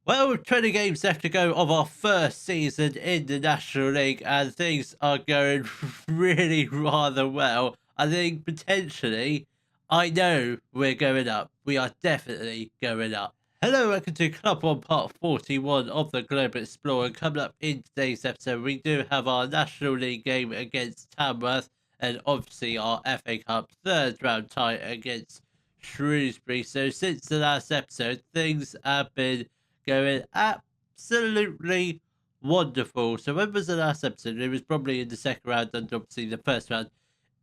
Well, 20 games left to go of our first season in the National League, and things are going really rather well. I think potentially, I know we're going up. We are definitely going up. Hello, welcome to Club One Part 41 of the Global Explorer. Coming up in today's episode, we do have our National League game against Tamworth, and obviously our FA Cup third round tie against Shrewsbury. So, since the last episode, things have been going absolutely wonderful. So when was the last episode? It was probably in the second round and obviously the first round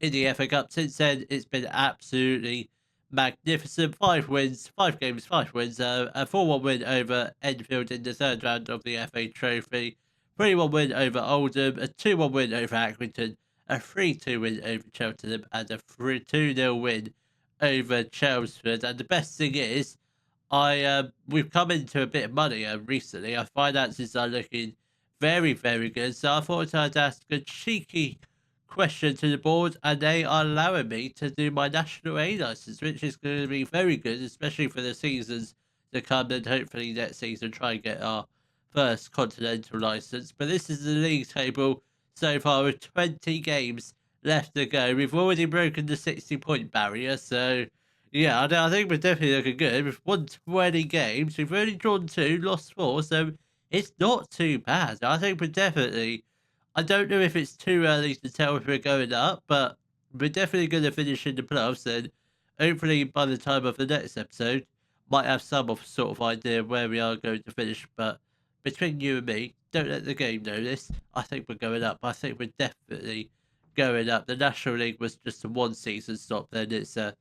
in the FA Cup. Since then, it's been absolutely magnificent. 5 wins, 5 games, 5 wins. A 4-1 win over Enfield in the third round of the FA Trophy. 3-1 win over Oldham. A 2-1 win over Accrington. A 3-2 win over Cheltenham. And a 2-0 win over Chelmsford. And the best thing is, we've come into a bit of money recently. Our finances are looking very, very good. So I thought I'd ask a cheeky question to the board, and they are allowing me to do my National A license, which is going to be very good, especially for the seasons to come, and hopefully next season try and get our first continental license. But this is the league table so far with 20 games left to go. We've already broken the 60-point barrier, so yeah, I think we're definitely looking good. We've won 20 games. We've only drawn 2, lost 4, so it's not too bad. I think we're definitely. I don't know if it's too early to tell if we're going up, but we're definitely going to finish in the playoffs. And hopefully, by the time of the next episode, might have some sort of idea where we are going to finish. But between you and me, don't let the game know this. I think we're going up. I think we're definitely going up. The National League was just a one-season stop. Then it's a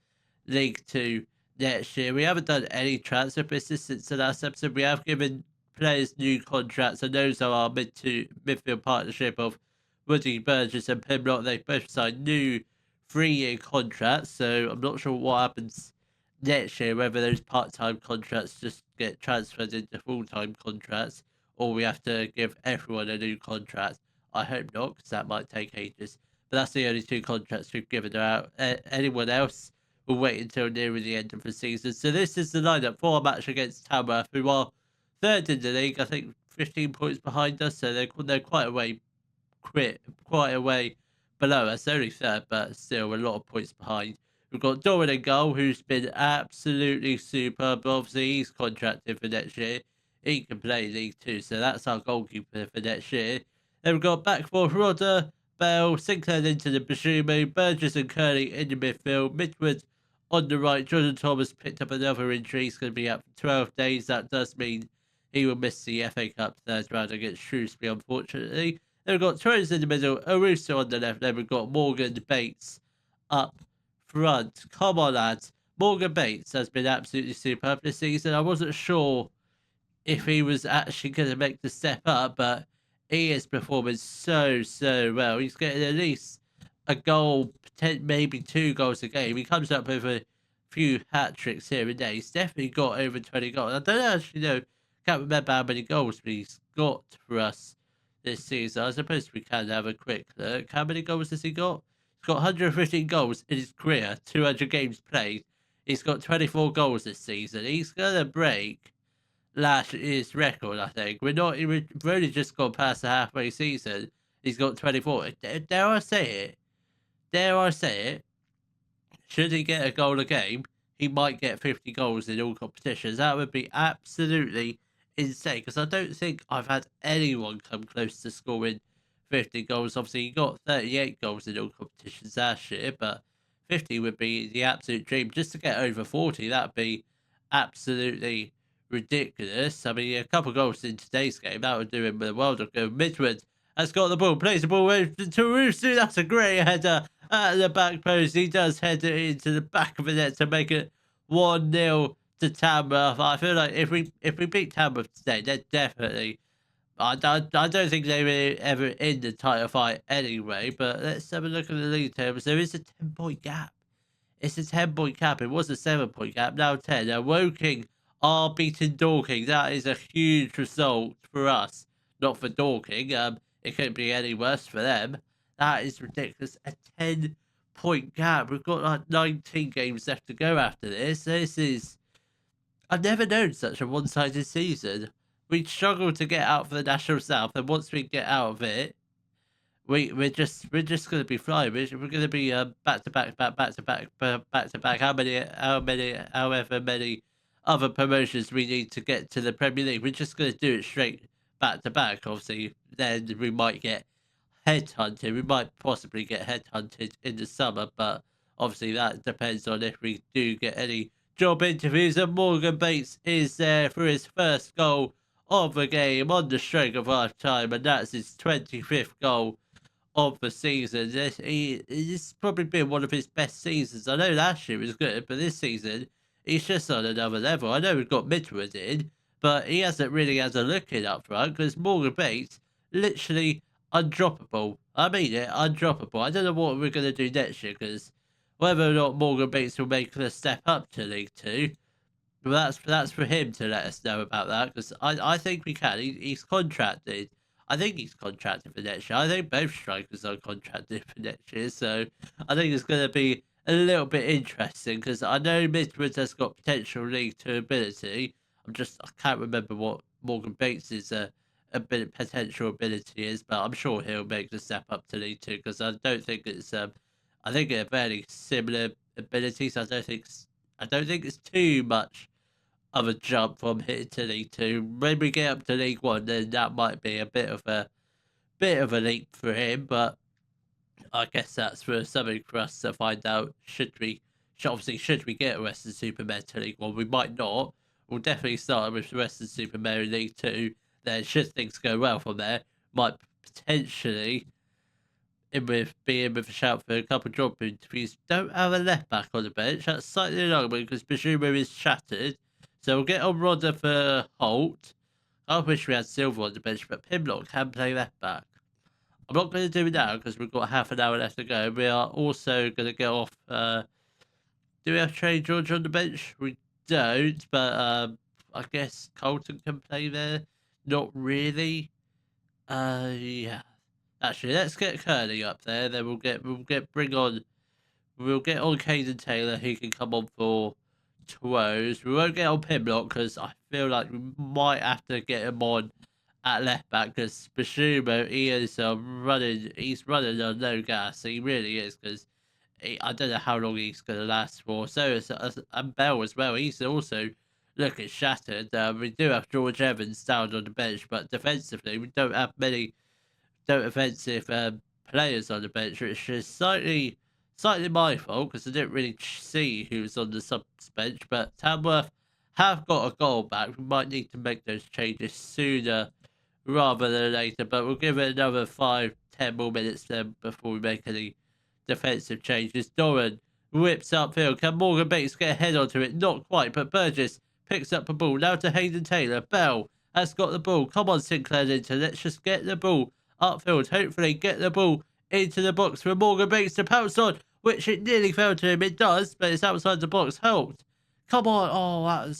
League Two next year. We haven't done any transfer business since the last episode. We have given players new contracts, and those are our midfield partnership of Woody Burgess and Pimlock. They've both signed new 3-year contracts, so I'm not sure what happens next year, whether those part-time contracts just get transferred into full-time contracts, or we have to give everyone a new contract. I hope not, because that might take ages. But that's the only 2 contracts we've given out. Anyone else, we'll wait until nearer the end of the season. So this is the lineup for our match against Tamworth, who are third in the league. I think 15 points behind us, so they're quite a way below us. Only third, but still a lot of points behind. We've got Doran in goal, who's been absolutely superb. Obviously, he's contracted for next year. He can play League Two, so that's our goalkeeper for next year. Then we've got back four, Rodder, Bell, Sinclair into the Bashumu, Burgess and Curly in the midfield, Midwood on the right. Jordan Thomas picked up another injury. He's going to be out for 12 days. That does mean he will miss the FA Cup third round against Shrewsbury, unfortunately. Then we've got Torres in the middle, Aruso on the left. Then we've got Morgan Bates up front. Come on, lads. Morgan Bates has been absolutely superb this season. I wasn't sure if he was actually going to make the step up, but he is performing so well. He's getting at least a goal, maybe 2 goals a game. He comes up with a few hat tricks here and there. He's definitely got over 20 goals. I don't actually know, can't remember how many goals he's got for us this season. I suppose we can have a quick look. How many goals has he got? He's got 115 goals in his career, 200 games played. He's got 24 goals this season. He's going to break last year's record, I think. We've only just gone past the halfway season. He's got 24. Dare I say it? Dare I say it? Should he get a goal a game, he might get 50 goals in all competitions. That would be absolutely insane, because I don't think I've had anyone come close to scoring 50 goals. Obviously, he got 38 goals in all competitions last year, but 50 would be the absolute dream. Just to get over 40, that would be absolutely ridiculous. I mean, a couple of goals in today's game, that would do him the world of good. Midwood has got the ball, plays the ball over to Rusu. That's a great header at the back post. He does head it into the back of the net to make it 1-0 to Tamworth. I feel like if we beat Tamworth today, they're definitely. I don't think they were ever in the title fight anyway. But let's have a look at the league tables. There is a 10-point gap. It's a 10-point gap. It was a 7-point gap. Now 10. Now Woking are beating Dorking. That is a huge result for us, not for Dorking. It couldn't be any worse for them. That is ridiculous. A 10-point gap. We've got like 19 games left to go after this. This is. I've never known such a one-sided season. we struggle to get out for the National South, and once we get out of it, we're just gonna be flying. We're gonna be back to back, back to back, back to back. However many other promotions we need to get to the Premier League, we're just gonna do it straight back to back. Obviously, then we might get headhunted. We might possibly get headhunted in the summer, but obviously that depends on if we do get any job interviews. And Morgan Bates is there for his first goal of the game on the stroke of half time, and that's his 25th goal of the season. This probably been one of his best seasons. I know last year was good, but this season he's just on another level. I know we've got Midwood in, but he hasn't really had a look in up front because Morgan Bates literally undroppable. I mean it, undroppable. I don't know what we're going to do next year because whether or not Morgan Bates will make the step up to League Two, well, that's for him to let us know about that because I think we can. He's contracted. I think he's contracted for next year. I think both strikers are contracted for next year. So I think it's going to be a little bit interesting because I know Midwood has got potential League Two ability. I can't remember what Morgan Bates's potential ability is, but I'm sure he'll make the step up to League Two because I don't think it's I think they're fairly similar abilities. I don't think it's too much of a jump from here to League Two. When we get up to League One, then that might be a bit of a leap for him. But I guess that's for something for us to find out. Should we get Weston-Super-Mare to League One? We might not. We'll definitely start with Weston-Super-Mare in League Two. Then should things go well from there, might potentially be in with a shout for a couple of job interviews. Don't have a left back on the bench. That's slightly long because Basuma is shattered. So we'll get on Rodder for Holt. I wish we had Silver on the bench, but Pimlock can play left back. I'm not going to do it now because we've got half an hour left to go. We are also going to get off. Do we have Trey George on the bench? We don't, but I guess Colton can play there. Not really. Yeah. Actually, let's get Kearney up there. Then we'll get on Caden Taylor. He can come on for Twoes. We won't get on Pimlock because I feel like we might have to get him on at left back because Basuma, he is running. He's running on no gas. He really is because I don't know how long he's going to last for. So and Bell as well. He's also looking shattered. We do have George Evans down on the bench, but defensively we don't have many offensive players on the bench, which is slightly my fault because I didn't really see who was on the subs bench. But Tamworth have got a goal back. We might need to make those changes sooner rather than later, but we'll give it another 5-10 more minutes then before we make any defensive changes. Doran whips upfield. Can Morgan Bates get a head onto it? Not quite, but Burgess picks up the ball. Now to Hayden Taylor. Bell has got the ball. Come on, Sinclair Linton. Let's just get the ball upfield. Hopefully get the ball into the box for Morgan Bates to pounce on, which it nearly fell to him. It does, but it's outside the box. Helped. Come on. Oh, that was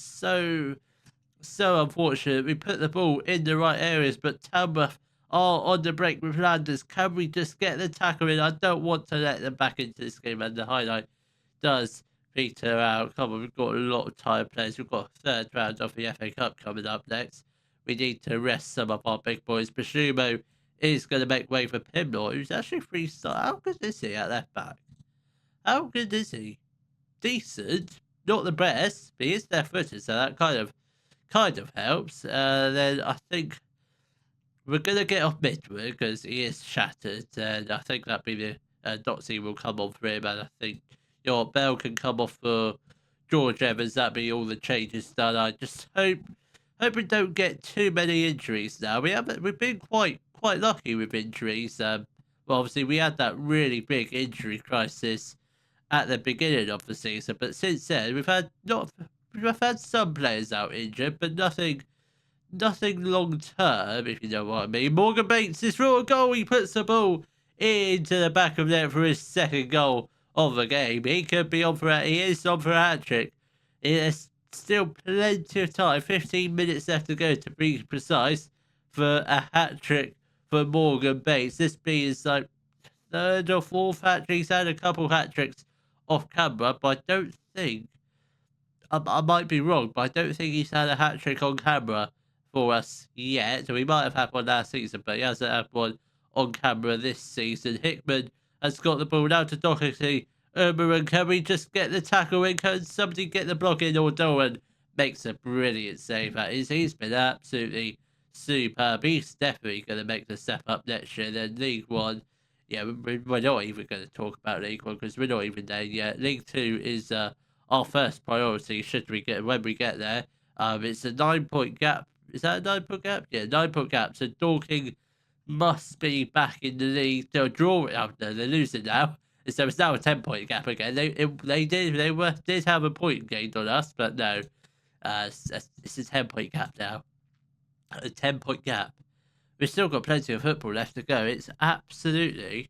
so unfortunate. We put the ball in the right areas, but Tamworth are on the break with Landers. Can we just get the tackle in? I don't want to let them back into this game, and the highlight does peter out. Come on, we've got a lot of tired players. We've got a third round of the FA Cup coming up next. We need to rest some of our big boys. Bashumo is going to make way for Pimlaw, who's actually freestyle. How good is he at left back? How good is he? Decent. Not the best, but he is left-footed, so that kind of helps. Then I think we're going to get off Midwood because he is shattered, and I think that'd be the Dotsy will come on for him, and I think Bell can come off for George Evans. That'd be all the changes done. I just hope we don't get too many injuries now. We've been quite lucky with injuries. Well, obviously we had that really big injury crisis at the beginning of the season, but since then we've had some players out injured, but nothing long term, if you know what I mean. Morgan Bates is for a goal. He puts the ball into the back of net for his second goal of the game. He could be on for he is on for a hat trick. There's still plenty of time. 15 minutes left to go to be precise for a hat trick for Morgan Bates. This being his like third or fourth hat trick. He's had a couple hat tricks off camera, but I don't think I might be wrong, but I don't think he's had a hat trick on camera for us yet. We might have had one last season, but he hasn't had one on camera this season. Hickman has got the ball now to Doherty. And can we just get the tackle in? Can somebody get the block in? Or Doran makes a brilliant save. That is, he's been absolutely superb. He's definitely going to make the step up next year. Then League One, yeah, we're not even going to talk about League One because we're not even there yet. League Two is our first priority. Should we get when we get there? It's a 9-point gap. Is that a 9-point gap? Yeah, 9-point gap. So Dorking must be back in the league. They'll draw it. Oh, no, they're losing now. So it's now a 10-point gap again. They did have a point gained on us, but no. It's a 10-point gap now. A 10-point gap. We've still got plenty of football left to go. It's absolutely...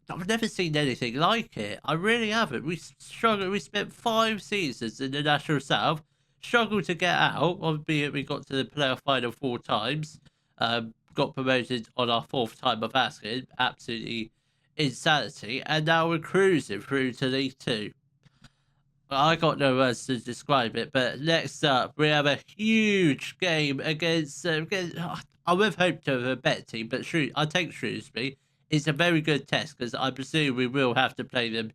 I've never seen anything like it. I really haven't. We struggled. We spent 5 seasons in the National South. Struggled to get out, albeit we got to the playoff final 4 times. Got promoted on our 4th time of asking. Absolutely insanity. And now we're cruising through to League 2. I got no words to describe it, but next up, we have a huge game against I would have hoped to have a better team, but I take Shrewsbury. It's a very good test because I presume we will have to play them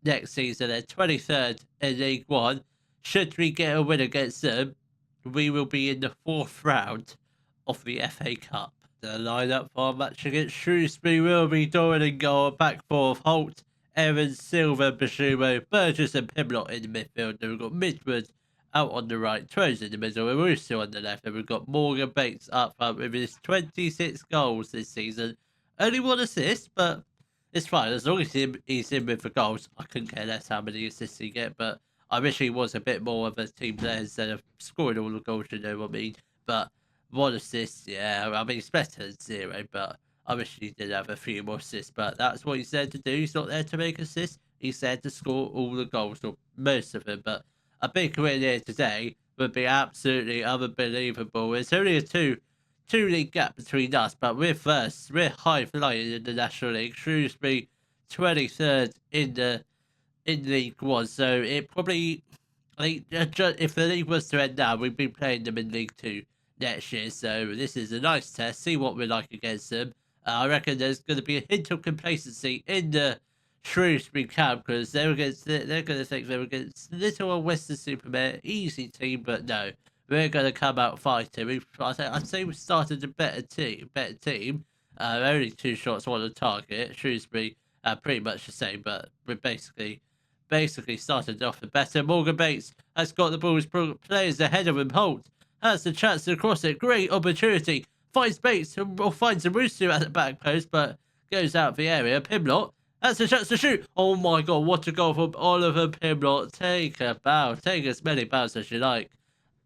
next season. They're 23rd in League One. Should we get a win against them, we will be in the 4th round of the FA Cup. The lineup for our match against Shrewsbury will be Doran in goal, back 4 of Holt, Evans, Silver, Bashumo, Burgess and Pimlott in the midfield. Then we've got Midwood out on the right, Troes in the middle, and we're still on the left. And we've got Morgan Bates up front with his 26 goals this season. Only 1 assist, but it's fine. As long as he's in with the goals, I couldn't care less how many assists he get. But I wish he was a bit more of a team player instead of scoring all the goals, you know what I mean? But 1 assist, yeah, I mean, it's better than 0, but I wish he did have a few more assists. But that's what he's there to do. He's not there to make assists. He's there to score all the goals, or most of them. But a big win here today would be absolutely unbelievable. It's only a two-league gap between us, but we're first. We're high flying in the National League. Shrewsbury 23rd in League One, so it probably, if the league was to end now, we'd be playing them in League Two next year. So this is a nice test. See what we're like against them. I reckon there's going to be a hint of complacency in the Shrewsbury camp because they're going to think they're against little old Weston-Super-Mare, easy team, but no. We're going to come out fighting. I'd say we started a better team. Only 2 shots on the target. Shrewsbury pretty much the same, but we basically started off the better. Morgan Bates has got the ball. Players ahead of him. Holt has the chance to cross it. Great opportunity. Finds Bates or finds a Rooster at the back post, but goes out of the area. Pimlott has the chance to shoot. Oh my God, what a goal from Oliver Pimlott. Take a bow. Take as many bows as you like.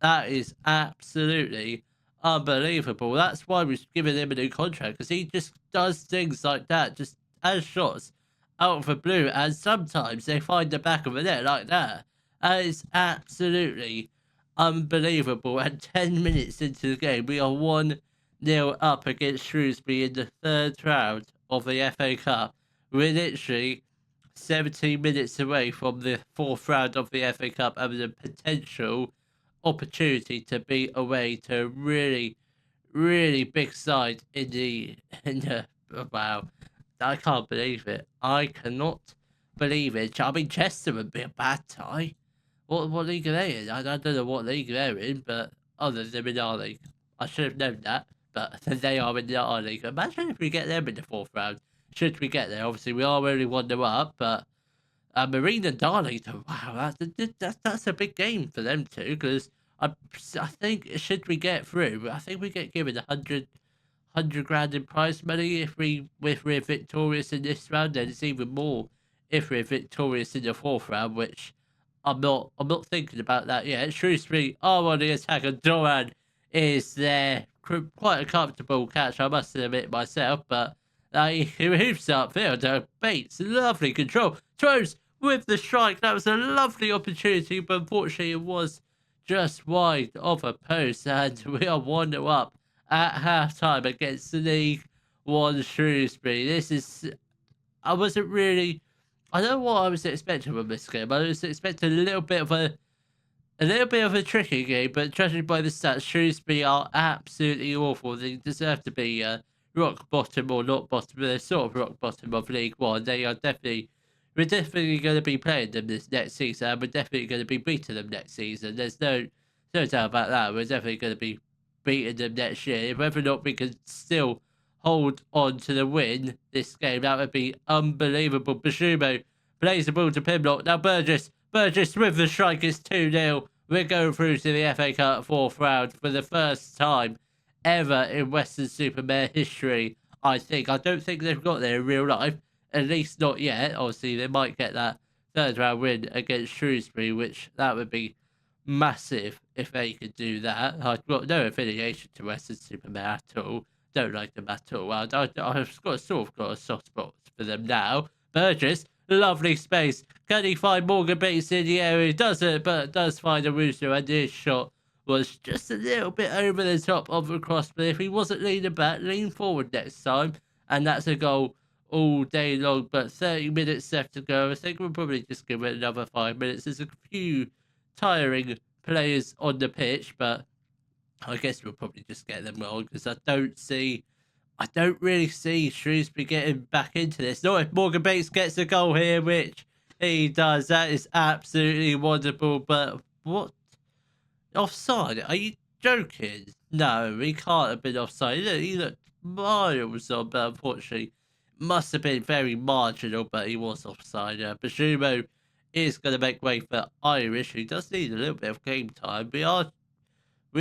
That is absolutely unbelievable. That's why we've given him a new contract, because he just does things like that, just as shots out of the blue, and sometimes they find the back of the net like that. That is absolutely unbelievable. And 10 minutes into the game, we are 1-0 up against Shrewsbury in the 3rd round of the FA Cup. We're literally 17 minutes away from the 4th round of the FA Cup and the potential opportunity to be away to a really, really big side in the wow. I can't believe it. I cannot believe it. I mean, Chester would be a bad tie. What league are they in? I don't know what league they're in, but other than in our league. I should have known that, but they are in our league. Imagine if we get them in the 4th round. Should we get there? Obviously, we are only 1-0 up, but Marine and Darlington, wow, that's a big game for them too, because I think, should we get through, I think we get given 100 grand in prize money if we're victorious in this round, and it's even more if we're victorious in the 4th round, which I'm not thinking about that yet. Shrewsbury are on the attack, and Doran is there. Quite a comfortable catch, I must admit myself, but he moves upfield. Bates, lovely control. Throws with the strike. That was a lovely opportunity, but unfortunately it was just wide of a post, and we are 1-0 up at half-time against the League One Shrewsbury. I don't know what I was expecting from this game. I was expecting a little bit of a A little bit of a tricky game, but judging by the stats, Shrewsbury are absolutely awful. They deserve to be rock bottom or not bottom, but they're sort of rock bottom of League One. They are definitely, we're definitely going to be playing them this next season, and we're definitely going to be beating them next season. There's no doubt about that. We're definitely going to be beating them next year. Whether or not we can still hold on to the win this game, that would be unbelievable. Bashumo plays the ball to Pimlock. Now Burgess with the strike is 2-0. We're going through to the FA Cup fourth round for the first time ever in Weston-Super-Mare history, I think. I don't think they've got there in real life, at least not yet. Obviously, they might get that third round win against Shrewsbury, which that would be massive if they could do that. I've got no affiliation to Weston-Super-Mare at all. Don't like them at all. I've sort of got a soft spot for them now. Burgess, lovely space. Can he find Morgan Bates in the area? He doesn't, but does find a Russo, and his shot was just a little bit over the top of the cross. But if he wasn't leaning back, lean forward next time, and that's a goal all day long. But 30 minutes left to go. I think we'll probably just give it another 5 minutes. There's a few tiring players on the pitch, but I guess we'll probably just get them on because I don't really see Shrewsbury getting back into this. Not if Morgan Bates gets a goal here, which he does. That is absolutely wonderful. But what? Offside? Are you joking? No, he can't have been offside. He looked miles on, but unfortunately, must have been very marginal, but he was offside. Bashumo is going to make way for Irish, who does need a little bit of game time. We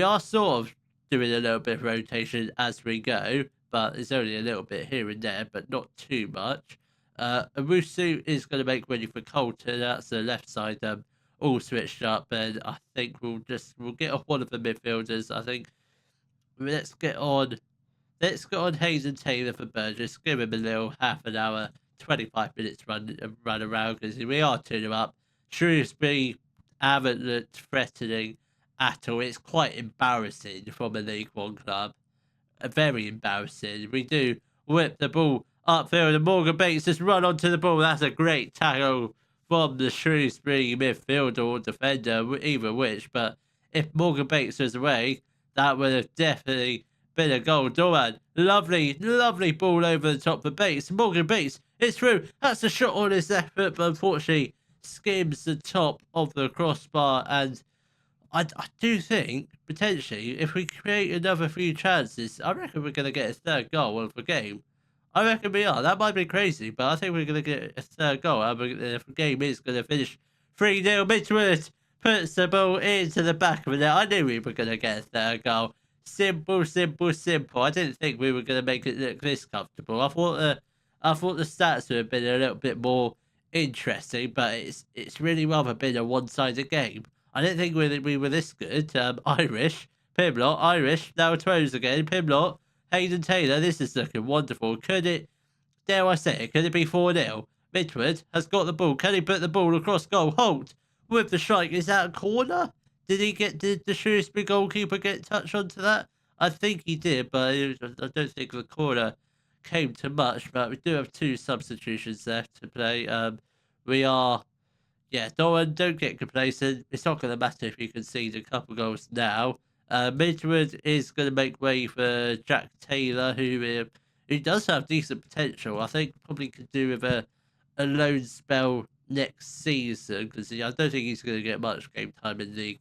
are sort of doing a little bit of rotation as we go, but it's only a little bit here and there, but not too much. Owusu is going to make ready for Colton. That's the left side, all switched up, and I think we'll get off one of the midfielders. I think let's get on Hayden Taylor for Burgess. Give him a little half an hour, 25 minutes run around because we are 2 up. Shrewsbury haven't looked threatening at all. It's quite embarrassing from a League One club. Very embarrassing. We do whip the ball upfield, and Morgan Bates just run onto the ball. That's a great tackle from the Shrewsbury midfielder or defender, either which. But if Morgan Bates was away, that would have definitely been a goal. Doran, lovely ball over the top of Bates. Morgan Bates, it's through. That's a shot on his left foot, but unfortunately skims the top of the crossbar. And I do think, potentially, if we create another few chances, I reckon we're going to get a third goal of the game. I reckon we are. That might be crazy, but I think we're going to get a third goal. The game is going to finish 3-0. Midwood puts the ball into the back of the net. I knew we were going to get a third goal. Simple. I didn't think we were going to make it look this comfortable. I thought the stats would have been a little bit more interesting, but it's really rather been a one-sided game. I didn't think we were this good. Irish, Pimlock, now throws again. Pimlock, Hayden Taylor, this is looking wonderful. Could it be 4-0? Midwood has got the ball. Can he put the ball across goal? Holt with the strike. Is that a corner? Did the Shrewsbury goalkeeper get touch onto that? I think he did, but I don't think the corner came to much. But we do have 2 substitutions left to play. Don't get complacent. It's not going to matter if you concede a couple goals now. Midwood is going to make way for Jack Taylor, who does have decent potential. I think probably could do with a loan spell next season because I don't think he's going to get much game time in League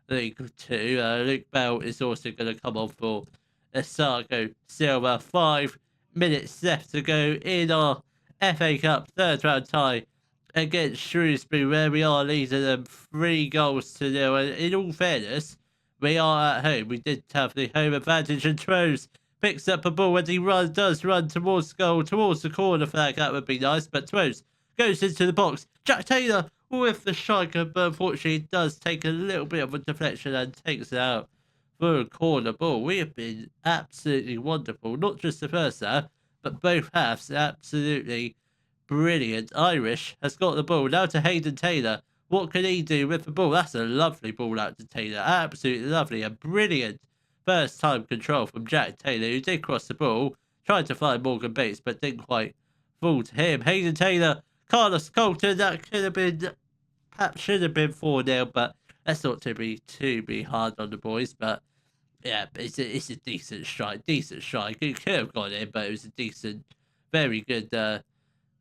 2. Luke Bell is also going to come on for Sargo Silva. 5 minutes left to go in our FA Cup third round tie against Shrewsbury, where we are leading them 3-0. And in all fairness, we are at home. We did have the home advantage, and Troves picks up a ball and he does run towards goal, towards the corner flag. That would be nice, but Troves goes into the box. Jack Taylor with the striker, but unfortunately it does take a little bit of a deflection and takes it out for a corner ball. We have been absolutely wonderful, not just the first half, but both halves absolutely brilliant. Irish has got the ball now to Hayden Taylor. What can he do with the ball? That's a lovely ball out to Taylor. Absolutely lovely. A brilliant first time control from Jack Taylor, who did cross the ball, tried to find Morgan Bates, but didn't quite fall to him. Hayden Taylor, Carlos Colton, that could have been, perhaps should have been 4-0, but That's not to be hard on the boys, but yeah, it's a decent strike. Decent strike. It could have gone in, but it was a decent, very good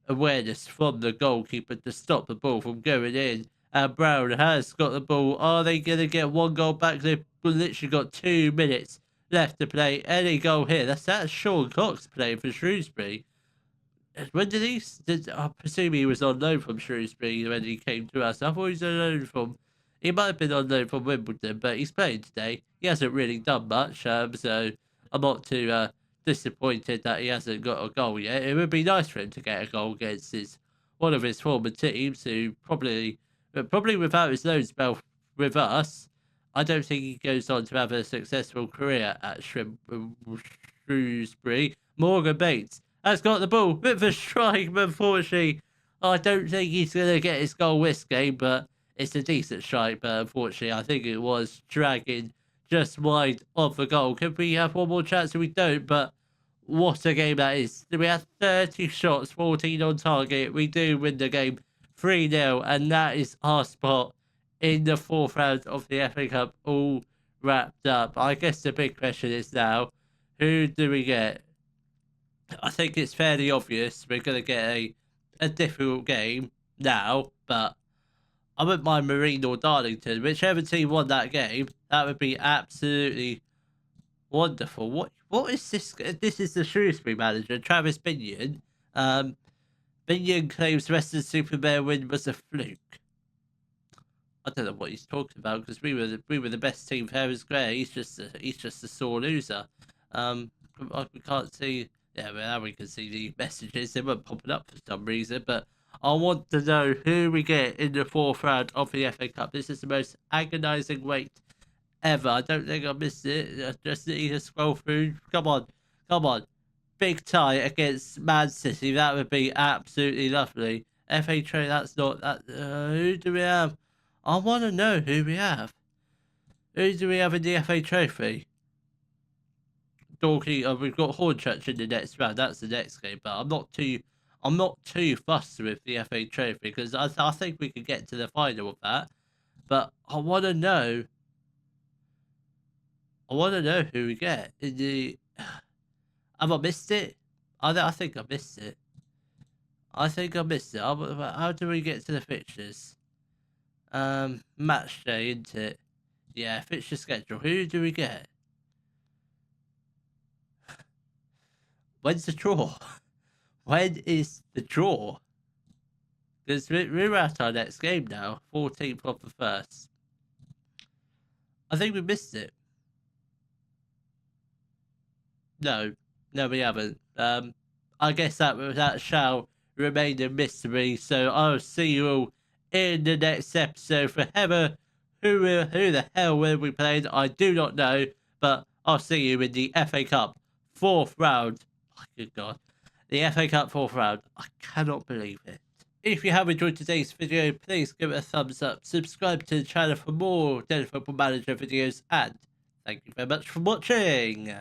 awareness from the goalkeeper to stop the ball from going in. And Brown has got the ball. Are they going to get one goal back? They've literally got 2 minutes left to play. Any goal here. That's Sean Cox playing for Shrewsbury. When did he? I presume he was on loan from Shrewsbury when he came to us. I thought he was on loan from. He might have been on loan from Wimbledon, but he's playing today. He hasn't really done much, so I'm not too disappointed that he hasn't got a goal yet. It would be nice for him to get a goal against one of his former teams, who probably without his loan spell with us, I don't think he goes on to have a successful career at Shrewsbury. Morgan Bates has got the ball with a strike, but unfortunately, I don't think he's going to get his goal this game, but it's a decent strike, but unfortunately, I think it was dragging just wide of the goal. Could we have one more chance? We don't, but what a game that is. We had 30 shots, 14 on target. We do win the game 3-0, and that is our spot in the 4th round of the FA Cup all wrapped up. I guess the big question is now, who do we get? I think it's fairly obvious we're going to get a difficult game now, but I wouldn't mind Marine or Darlington. Whichever team won that game, that would be absolutely wonderful. What is this? This is the Shrewsbury manager, Travis Binion. Binion claims Weston-Super-Mare win was a fluke. I don't know what he's talking about, because we were the best team fair as square. He's just a sore loser. We can't see. Yeah, well, now we can see the messages. They weren't popping up for some reason, but I want to know who we get in the 4th round of the FA Cup. This is the most agonising wait ever. I don't think I missed it. I just need to scroll through. Come on. Big tie against Man City. That would be absolutely lovely. FA Trophy, that's not that. Who do we have? I want to know who we have. Who do we have in the FA Trophy? Dorking, we've got Hornchurch in the next round. That's the next game, but I'm not too fussed with the FA Trophy, because I think we could get to the final of that. But I want to know who we get in the. Have I missed it? I think I missed it. How do we get to the fixtures? Match day, isn't it? Yeah, fixture schedule. Who do we get? When's the draw? When is the draw? Because we're at our next game now, 14th of the 1st. I think we missed it. No, we haven't. I guess that shall remain a mystery. So I'll see you all in the next episode. For who the hell will we play? I do not know, but I'll see you in the FA Cup 4th round. Oh, good God. The FA Cup 4th round. I cannot believe it. If you have enjoyed today's video, please give it a thumbs up. Subscribe to the channel for more Daily Football Manager videos. And thank you very much for watching.